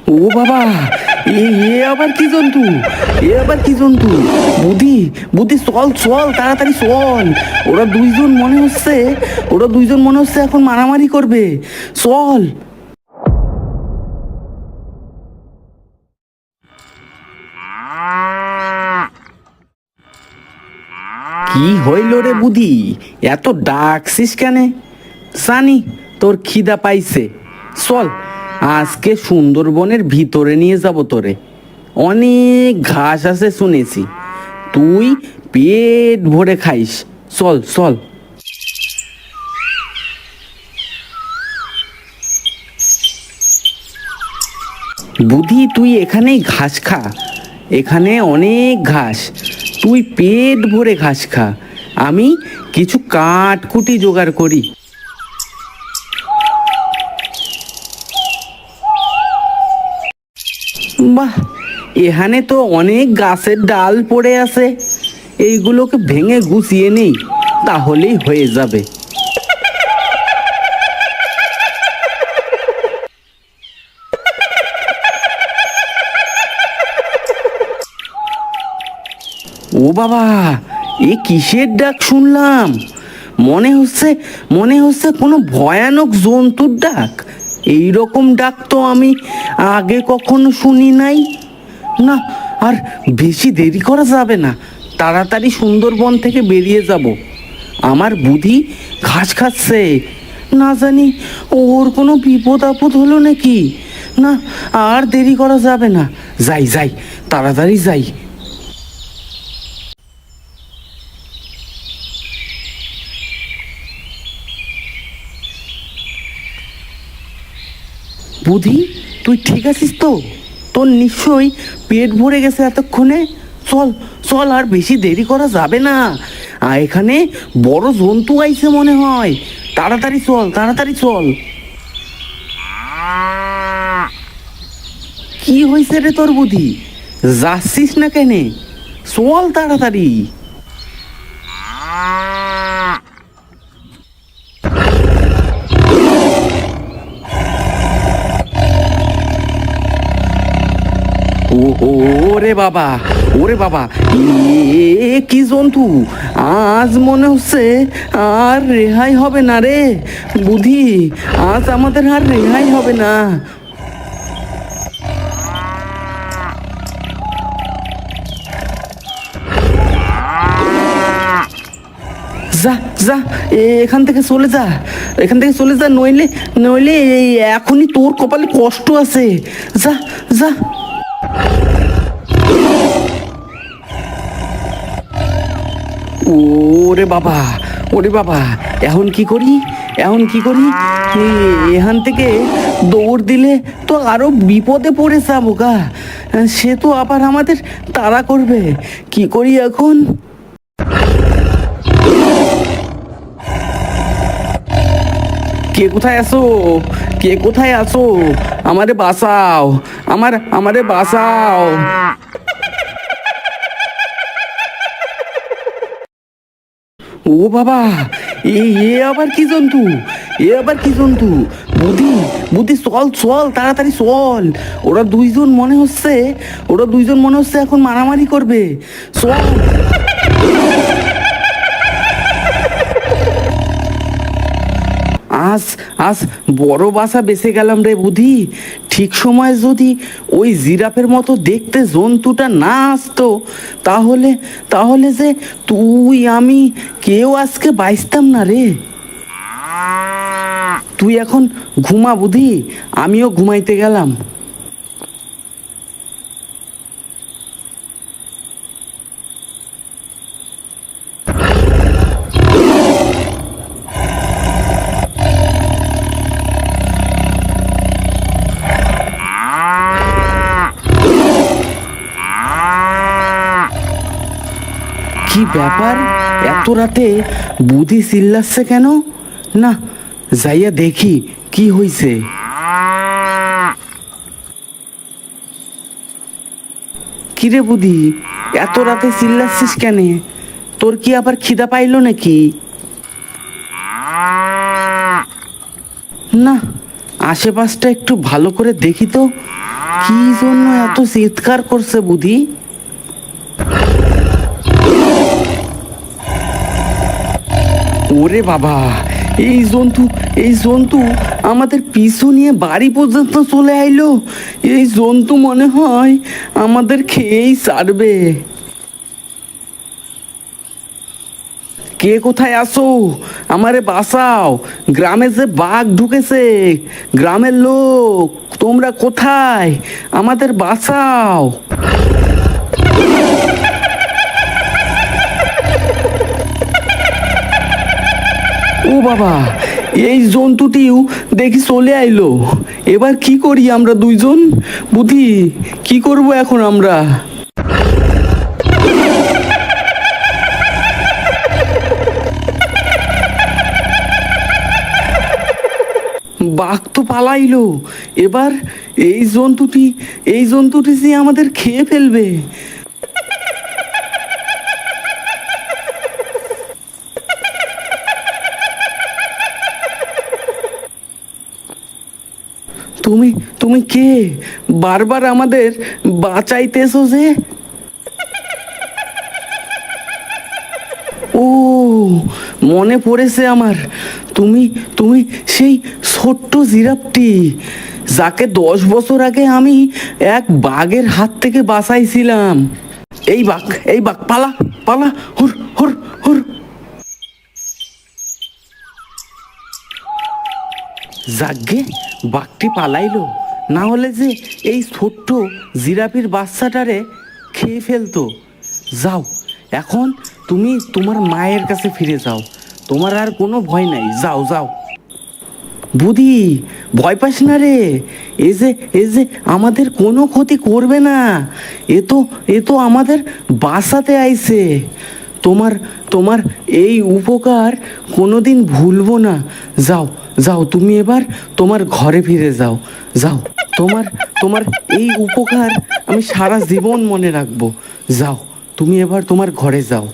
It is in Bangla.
ও বাবা, এ এ আবার কি জন্তু? এ আবার কি জন্তু? বুদ্ধি, বুদ্ধি, চল চল, তাড়াতাড়ি চল। ওরা দুইজন মনে হচ্ছে এখন মারামারি করবে। চল। কি হইল রে বুদ্ধি, এত ডাকছিস কেন? জানি তোর খিদা পাইছে। চল, আজকে সুন্দরবনের ভিতরে নিয়ে যাব তোরে। অনেক ঘাস আছে শুনেছি, তুই পেট ভরে খাইস। চল চল। বুদ্ধি, তুই এখানেই ঘাস খা, এখানে অনেক ঘাস। তুই পেট ভরে ঘাস খা, আমি কিছু কাঠকুটি জোগাড় করি। বাহ, এখানে তো অনেক গাছের ডাল পড়ে আছে, এইগুলোকে ভেঙে গুছিয়ে নেই, তাহলেই হয়ে যাবে। ও বাবা, এ কিসের ডাক শুনলাম? মনে হচ্ছে কোনো ভয়ানক জন্তুর ডাক। এই রকম ডাক তো আমি আগে কখনো শুনি নাই। না, আর বেশি দেরি করা যাবে না, তাড়াতাড়ি সুন্দরবন থেকে বেরিয়ে যাব। আমার বুদ্ধি ঘাস খাচ্ছে, না জানি ওর কোনো বিপদ আপদ হলো নাকি। না, আর দেরি করা যাবে না, যাই যাই, তাড়াতাড়ি যাই। বুদ্ধি, তুই ঠিক আছিস তো? তোর নিশ্চয়ই পেট ভরে গেছে এতক্ষণে। চল চল, আর বেশি দেরি করা যাবে না। আর এখানে বড় জন্তু আইছে মনে হয়, তাড়াতাড়ি চল, তাড়াতাড়ি চল। কি হয়েছে রে তোর বুদ্ধি, যাচ্ছিস না কেনে? চল তাড়াতাড়ি। ও ও, ওরে বাবা, ওরে বাবা, কি জন্তু! আজ মনে হচ্ছে আর রেহাই হবে না রে বুদ্ধি, আজ আমাদের আর রেহাই হবে না। যা যা, এখান থেকে চলে যা, এখান থেকে চলে যা, নইলে নইলে এখনই তোর কপালে কষ্ট আছে। যা যা। ওরে বাবা, ওরে বাবা, এখন কি করি, এখন কি করি? এখান থেকে দৌড় দিলে তো আরো বিপদে পড়ে যাবো গা। সে তো আবার আমাদের তাড়া করবে। কি করি এখন? কে কোথায় আছো? কে কোথায় আছো? আমারে বাঁচাও, আমারে বাঁচাও। ও বাবা, এ এ আবার কি জন্তু? এ আবার কি জন্তু? বুদ্ধি, বুদ্ধি, চল চল, তাড়াতাড়ি চল। ওরা দুইজন মনে হচ্ছে এখন মারামারি করবে। চল। আজ আজ বড় বাসা বেঁচে গেলাম রে বুদ্ধি। ঠিক সময় যদি ওই জিরাফের মতো দেখতে জন্তুটা না আসতো, তাহলে তাহলে যে তুই আমি কেউ আজকে বাঁচতাম না রে। তুই এখন ঘুমা বুদ্ধি, আমিও ঘুমাইতে গেলাম। কি ব্যাপার, এত রাতে বুদ্ধি চিল্লাচ্ছে কেন? না, যাইয়া দেখি কি হইছে। কিরে বুদ্ধি, এত রাতে চিল্লাচ্ছিস কেন? তোর কি আবার খিদা পাইলো নাকি? না, আশেপাশটা একটু ভালো করে দেখি তো, কি জন্য এত চিৎকার করছে বুধি? ওরে বাবা, এই জন্তু আমাদের পিছু নিয়ে বাড়ি পর্যন্ত চলে আইলো। এই জন্তু মনে হয় আমাদের খেয়েই ছাড়বে। কে কোথায় আসো? আমারে বাঁচাও, গ্রামে যে বাঘ ঢুকেছে। গ্রামের লোক, তোমরা কোথায়? আমাদের বাঁচাও। ও বাবা, এই জন্তুটিও দেখি চলে আইলো। এবার কি করি আমরা দুইজন? বুদ্ধি, কি করব এখন আমরা? বাঘ তো পালাইলো। এবার এই জন্তুটি যে আমাদের খেয়ে ফেলবে। তুমি তুমি কে? বারবার আমাদের বাঁচাইতেছো যে? ও, মনে পড়েছে আমার। তুমি তুমি সেই ছোট্ট জিরাফটি যাকে 10 বছর আগে আমি এক বাঘের হাত থেকে বাঁচাইছিলাম। এই বাঘ পালা পালা, হুর হুর হুর। যাগ্গে, বাঘটি পালাইলো, না হলে যে এই ছোট্ট জিরাফির বাচ্চাটারে খেয়ে ফেলতো। যাও, এখন তুমি তোমার মায়ের কাছে ফিরে যাও। তোমার আর কোনো ভয় নাই, যাও যাও। বুধি, ভয় পাস না রে। এ যে আমাদের কোনো ক্ষতি করবে না। এ তো আমাদের বাঁচাতে আইছে। তোমার তোমার এই উপকার কোনোদিন ভুলবো না। যাও যাও, তুমি এবার তোমার ঘরে ফিরে যাও। যাও, তোমার তোমার এই উপকার আমি সারা জীবন মনে রাখবো। যাও, তুমি এবার তোমার ঘরে যাও।